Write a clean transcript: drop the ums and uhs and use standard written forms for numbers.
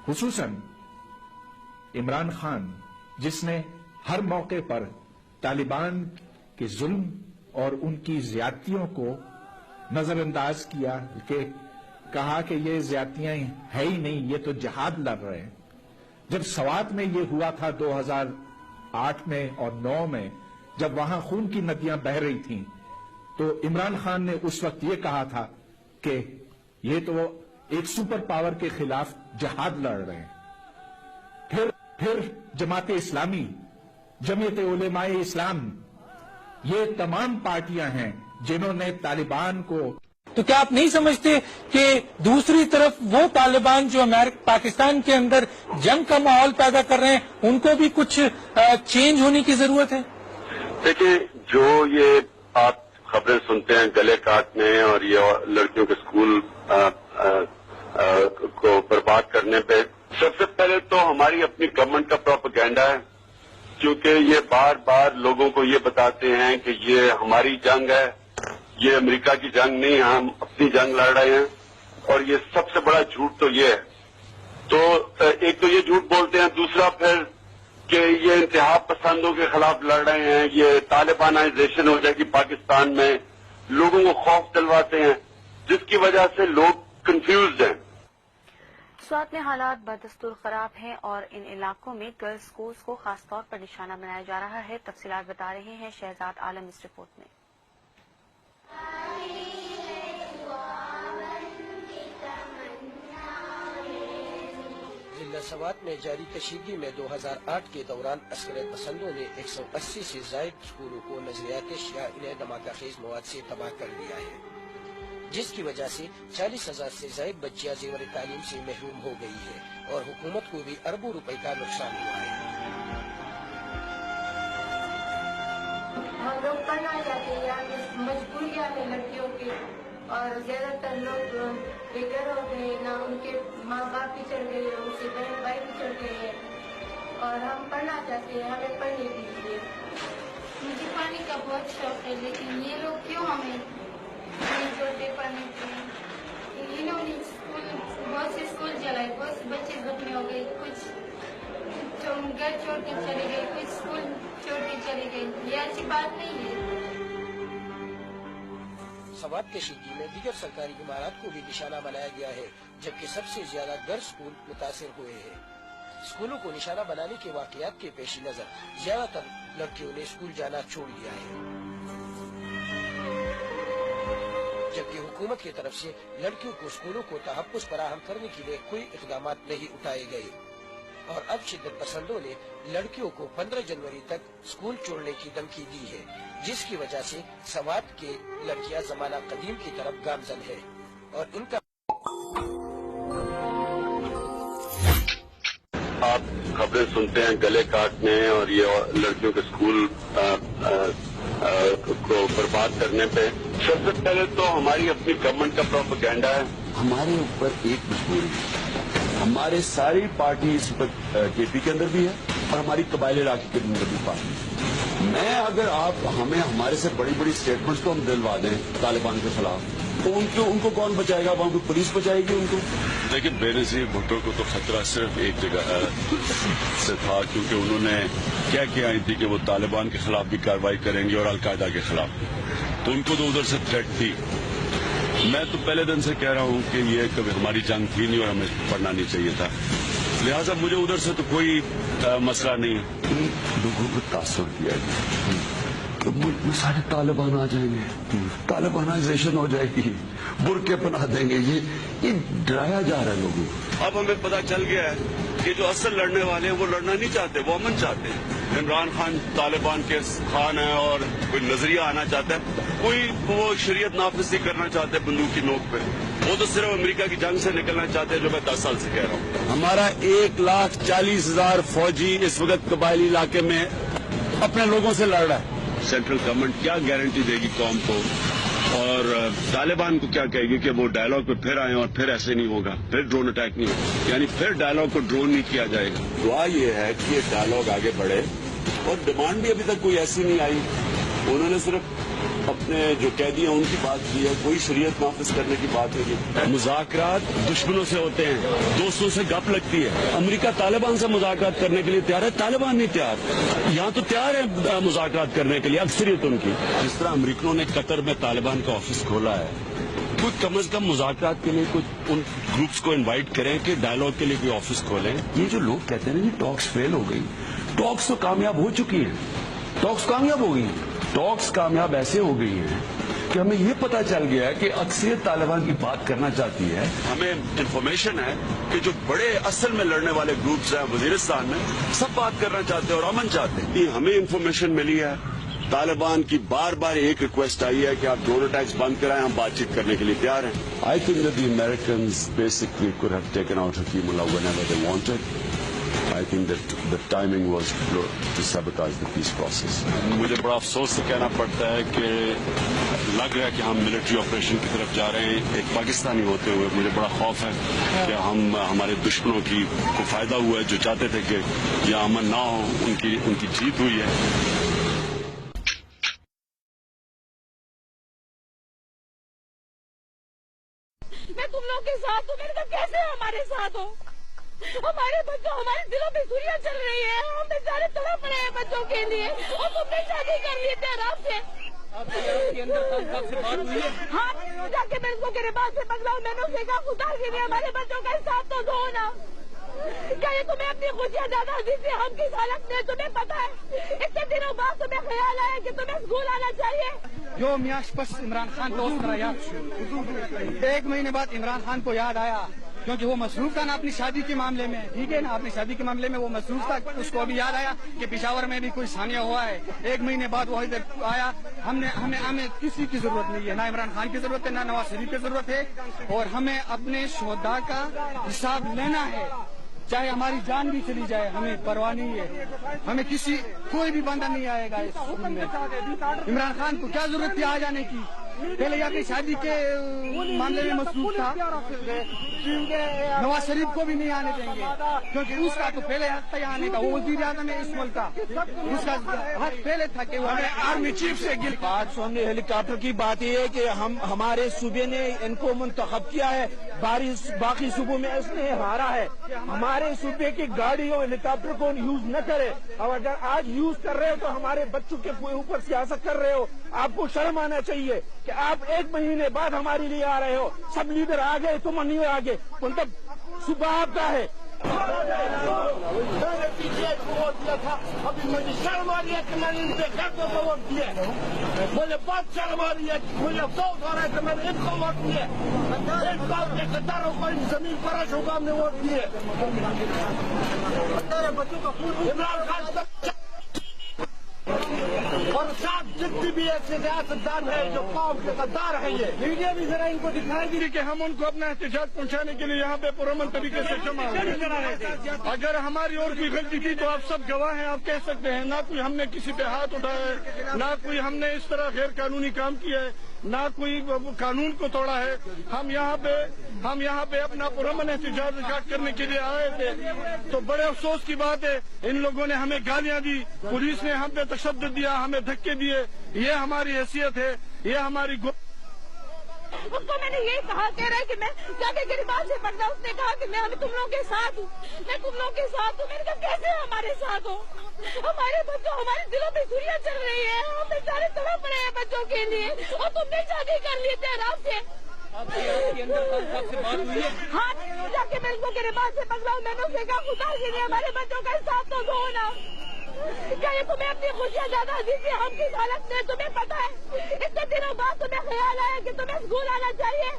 خصوصاً عمران خان جس نے ہر موقع پر طالبان کے ظلم اور ان کی زیادتیوں کو نظر انداز کیا کہ کہا کہ یہ زیادتیاں ہے ہی نہیں، یہ تو جہاد لڑ رہے ہیں۔ جب سوات میں یہ ہوا تھا 2008 میں اور 2009 میں، جب وہاں خون کی ندیاں بہہ رہی تھیں، تو عمران خان نے اس وقت یہ کہا تھا کہ یہ تو ایک سپر پاور کے خلاف جہاد لڑ رہے ہیں۔ پھر جماعت اسلامی، جمعیت علماء اسلام، یہ تمام پارٹیاں ہیں جنہوں نے طالبان کو، تو کیا آپ نہیں سمجھتے کہ دوسری طرف وہ طالبان جو پاکستان کے اندر جنگ کا ماحول پیدا کر رہے ہیں ان کو بھی کچھ چینج ہونے کی ضرورت ہے؟ دیکھیں، جو یہ آپ خبریں سنتے ہیں گلے کاٹنے اور یہ لڑکیوں کے اسکول کو برباد کرنے پہ، سب سے پہلے تو ہماری اپنی گورنمنٹ کا پروپیگنڈا ہے، کیونکہ یہ بار بار لوگوں کو یہ بتاتے ہیں کہ یہ ہماری جنگ ہے، یہ امریکہ کی جنگ نہیں، ہم اپنی جنگ لڑ رہے ہیں، اور یہ سب سے بڑا جھوٹ تو یہ ہے۔ تو ایک تو یہ جھوٹ بولتے ہیں، دوسرا پھر کہ یہ انتہا پسندوں کے خلاف لڑ رہے ہیں، یہ طالبانائزیشن ہو جائے گی پاکستان میں، لوگوں کو خوف دلواتے ہیں، جس کی وجہ سے لوگ کنفیوزڈ ہیں۔ سوات میں حالات بدستور خراب ہیں اور ان علاقوں میں گرلز اسکولز کو خاص طور پر نشانہ بنایا جا رہا ہے۔ تفصیلات بتا رہے ہیں شہزاد عالم اس رپورٹ میں۔ ضلع سوات میں جاری کشیدگی میں 2008 کے دوران عسکریت پسندوں نے 180 سے زائد اسکولوں کو نظریات شیعہ انہیں دھماکہ خیز مواد سے تباہ کر دیا ہے، جس کی وجہ سے 40,000 سے زائد بچیاں زیور تعلیم سے محروم ہو گئی ہے اور حکومت کو بھی اربوں روپے کا نقصان ہوا ہے۔ ہم لوگ پڑھنا چاہتے ہیں، یہاں مجبوریاں ہیں لڑکیوں کی، اور زیادہ تر لوگ بے گھر ہو گئے، نہ ان کے ماں باپ بھی چڑھ گئے، ان سے بہن بھائی بھی چڑھ گئے ہیں، اور ہم پڑھنا چاہتے ہیں، ہمیں پڑھنے دیجیے۔ مجھے پڑھنے کا بہت شوق ہے، لیکن یہ لوگ کیوں ہمیں نہیں چھوڑتے پڑھنے کے لیے؟ انہوں نے بہت سے اسکول جلائے، بہت سے بچے زخمی ہو گئے، کچھ گھر چھوڑ کے چلے گئے، کچھ اسکول چھوڑ کے چلے گئے، یہ اچھی بات نہیں ہے۔ سوات کشیدگی میں دیگر سرکاری عمارات کو بھی نشانہ بنایا گیا ہے، جبکہ سب سے زیادہ گرلز اسکول متاثر ہوئے ہیں۔ اسکولوں کو نشانہ بنانے کے واقعات کے پیش نظر زیادہ تر لڑکیوں نے اسکول جانا چھوڑ دیا ہے، جبکہ حکومت کی طرف سے لڑکیوں کو اسکولوں کو تحفظ فراہم کرنے کے لیے کوئی اقدامات نہیں اٹھائے گئے، اور اب شدت پسندوں نے لڑکیوں کو 15 جنوری تک اسکول چھوڑنے کی دھمکی دی ہے، جس کی وجہ سے سوات کے لڑکیاں زمانہ قدیم کی طرف گامزن ہے اور ان کا آپ خبریں سنتے ہیں گلے کاٹنے اور یہ لڑکیوں کے اسکول کو برباد کرنے پہ، سب سے پہلے تو ہماری اپنی گورنمنٹ کا پروپیگنڈا ہے۔ ہمارے اوپر ایک مجبوری ہے، ہمارے ساری پارٹی اس وقت کے پی کے اندر بھی ہے اور ہماری قبائلی علاقے کے اندر بھی پارٹی ہے۔ میں اگر آپ ہمیں ہمارے سے بڑی بڑی سٹیٹمنٹس کو ہم دلوا دیں طالبان کے خلاف، تو ان کو کون بچائے گا؟ وہاں کو پولیس بچائے گی ان کو؟ لیکن بے نظیر بھٹو کو تو خطرہ صرف ایک جگہ سے تھا، کیونکہ انہوں نے کیا آئی تھی کہ وہ طالبان کے خلاف بھی کارروائی کریں گے اور القاعدہ کے خلاف، تو ان کو تو ادھر سے تھریٹ تھی۔ میں تو پہلے دن سے کہہ رہا ہوں کہ یہ کبھی ہماری جنگ تھی نہیں اور ہمیں پڑھنا نہیں چاہیے تھا، لہٰذا مجھے ادھر سے تو کوئی مسئلہ نہیں ہے۔ لوگوں کو تاثر کیا گیا تو ملک میں سارے طالبان آ جائیں گے، طالبانائزیشن ہو جائے گی، برقعے پہنا دیں گے، یہ ڈرایا جا رہا ہے لوگوں کو۔ اب ہمیں پتہ چل گیا ہے کہ جو اصل لڑنے والے ہیں وہ لڑنا نہیں چاہتے، وہ امن چاہتے ہیں۔ عمران خان طالبان کے خان ہے اور کوئی نظریہ آنا چاہتا ہے، کوئی وہ شریعت نافذ نہیں کرنا چاہتے بندوق کی نوک پہ، وہ تو صرف امریکہ کی جنگ سے نکلنا چاہتے ہیں، جو میں 10 سال سے کہہ رہا ہوں۔ ہمارا 1,40,000 فوجی اس وقت قبائلی علاقے میں اپنے لوگوں سے لڑ رہا ہے۔ سینٹرل گورنمنٹ کیا گارنٹی دے گی قوم کو، اور طالبان کو کیا کہے گی کہ وہ ڈائلاگ پہ پھر آئیں اور پھر ایسے نہیں ہوگا، پھر ڈرون اٹیک نہیں ہوگا، یعنی پھر ڈائلاگ کو ڈرون نہیں کیا جائے گا۔ دعا یہ ہے کہ یہ ڈائلاگ آگے بڑھے، اور ڈیمانڈ بھی ابھی تک کوئی ایسی نہیں آئی، انہوں نے صرف اپنے جو قیدی ہیں ان کی بات کی ہے، کوئی شریعت نافذ کرنے کی بات نہیں کی. مذاکرات دشمنوں سے ہوتے ہیں، دوستوں سے گپ لگتی ہے. امریکہ طالبان سے مذاکرات کرنے کے لیے تیار ہے، طالبان نہیں تیار. یہاں تو تیار ہے مذاکرات کرنے کے لیے اکثریت ان کی. جس طرح امریکنوں نے قطر میں طالبان کا آفس کھولا ہے، کوئی کم از کم مذاکرات کے لیے کچھ ان گروپس کو انوائٹ کریں کہ ڈائلاگ کے لیے کوئی آفس کھولیں. یہ جو لوگ کہتے ہیں نا ٹاکس فیل ہو گئی، ٹاکس تو کامیاب ہو چکی ہیں. ٹاکس کامیاب ہو گئی ہیں. ٹاکس کامیاب ایسے ہو گئی ہیں کہ ہمیں یہ پتا چل گیا ہے کہ اکثریت طالبان کی بات کرنا چاہتی ہے. ہمیں انفارمیشن ہے کہ جو بڑے اصل میں لڑنے والے گروپس ہیں وزیرستان میں، سب بات کرنا چاہتے ہیں اور امن چاہتے ہیں. ہمیں انفارمیشن ملی ہے، طالبان کی بار بار ایک ریکویسٹ آئی ہے کہ آپ ڈرون اٹیکس بند کرائیں، ہم بات چیت کرنے کے لیے تیار ہیں. I think that the Americans basically could have taken out حکیم اللہ whenever they wanted. I think that the timing was to sabotage the peace process. مجھے بڑا افسوس سے کہنا پڑتا ہے کہ لگ رہا ہے کہ ہم ملٹری آپریشن کی طرف جا رہے ہیں. ایک پاکستانی ہوتے ہوئے مجھے بڑا خوف ہے کہ ہمارے دشمنوں کو فائدہ ہوا ہے، جو چاہتے تھے کہ یہ امن نہ ہو، ان کی جیت ہوئی ہے. میں تم لوگ کے ساتھ ہوں، میرے تو کیسے ہمارے ساتھ ہو؟ ہمارے بچوں، ہمارے دلوں میں چھریاں چل رہی ہیں، ہم بیچارے تڑپ رہے ہیں بچوں کے لیے، اور تم نے شادی کر لی تھے رات سے. ہاں جا کے میں اس کو گریبان سے پکڑا، میں نے اسے کہا خدا کے لیے ہمارے بچوں کا ساتھ تو دو نا. کیا یہ تمہیں اپنی خوشیاں زیادہ دی تھی؟ ہم کس حالت میں تمہیں پتا ہے؟ اتنے دنوں بعد تمہیں خیال آیا کہ تمہیں اسکول آنا چاہیے. جو میاش پس عمران خان دوست کرا یاد، ایک مہینے بعد عمران خان کو یاد آیا کیونکہ وہ مصروف تھا نا اپنی شادی کے معاملے میں. ٹھیک ہے نا، اپنی شادی کے معاملے میں وہ مصروف تھا. اس کو ابھی یاد آیا کہ پشاور میں بھی کوئی ثانیہ ہوا ہے. ایک مہینے بعد وہ ادھر آیا. ہمیں کسی کی ضرورت نہیں ہے، نہ عمران خان کی ضرورت ہے، نہ نواز شریف کی ضرورت ہے. اور ہمیں اپنے شہداء کا حساب لینا ہے، چاہے ہماری جان بھی چلی جائے، ہمیں پرواہ نہیں ہے. ہمیں کوئی بھی بندہ نہیں آئے گا اس میں. عمران خان کو کیا ضرورت تھی آ جانے کی؟ پہلے اپنی شادی کے معاملے میں مصروف تھا. نواز شریف کو بھی نہیں آنے دیں گے کیونکہ اس کا تو پہلے حق تھا آنے کا، وہ وزیر اعظم ہے اس ملک کا، اس کا حق پہلے تھا کہ وہ آرمی چیف سے بات سننے. ہیلی کاپٹر کی بات یہ ہے کہ ہمارے صوبے نے ان کو منتخب کیا ہے، باقی صوبوں میں اس نے ہارا ہے. ہمارے صوبے کی گاڑی اور ہیلی کاپٹر کو یوز نہ کرے، اور اگر آج یوز کر رہے ہو تو ہمارے بچوں کے اوپر سیاست کر رہے ہو. آپ کو شرم آنا چاہیے کہ آپ ایک مہینے بعد ہمارے لیے آ رہے ہو. سب لیڈر آ گئے، تم نہیں آگے، مطلب صبح آپ کا ہے. مجھے شرم آ رہی ہے کہ میں نے ان کے گھر کو ووٹ دیا، مجھے بہت شرم آ رہی ہے، مجھے افسوس ہو رہا ہے کہ میں نے ان کو ووٹ دیا. ایک بات کے قطاروں کو زمین فرش ہوگا ہم نے ووٹ دیے. بچوں کا عمران خان اور ساتھ جتنی بھی ایسے سیاستدان ہے جو قوم کے غدار ہیں، یہ میڈیا بھی ذرا ان کو دکھائی دی کہ ہم ان کو اپنا احتجاج پہنچانے کے لیے یہاں پہ پرامن طریقے سے جمع ہوئے. اگر ہماری اور کوئی غلطی تھی تو آپ سب گواہ ہیں، آپ کہہ سکتے ہیں. نہ کوئی ہم نے کسی پہ ہاتھ اٹھایا ہے، نہ کوئی ہم نے اس طرح غیر قانونی کام کیا ہے، نہ کوئی قانون کو توڑا ہے. ہم یہاں پہ اپنا پرامن احتجاج کرنے کے لیے آئے تھے. تو بڑے افسوس کی بات ہے ان لوگوں نے ہمیں گالیاں دی، پولیس نے ہم پہ تشدد دیا، ہمیں دھکے دیے. یہ ہماری حیثیت ہے، یہ ہماری اس کو میں نے یہی کہا، کہہ رہا ہے کہ میں جا کے گریبان سے پکڑا. اس نے کہا کہ میں تم لوگوں کے ساتھ ہوں، میں تم لوگوں کے ساتھ ہوں. میں نے کہا کیسے ہمارے ساتھ ہو؟ ہمارے بچوں، ہمارے دلوں میں چھریاں چل رہی ہیں، ہم بیچارے تڑپ رہے ہیں بچوں کے لیے، اور تم نے شادی کر لی تھے رات سے. ہاں جا کے میں اس کو گریبان سے پکڑا، میں نے اسے کہا خدا کے لیے ہمارے بچوں کا ساتھ تو دو نا. کیا یہ تمہیں اپنی خوشیاں زیادہ دی تھی؟ ہم کس حالت میں تمہیں پتا ہے؟ اتنے دنوں بعد تمہیں خیال آیا کہ تمہیں اسکول آنا چاہیے.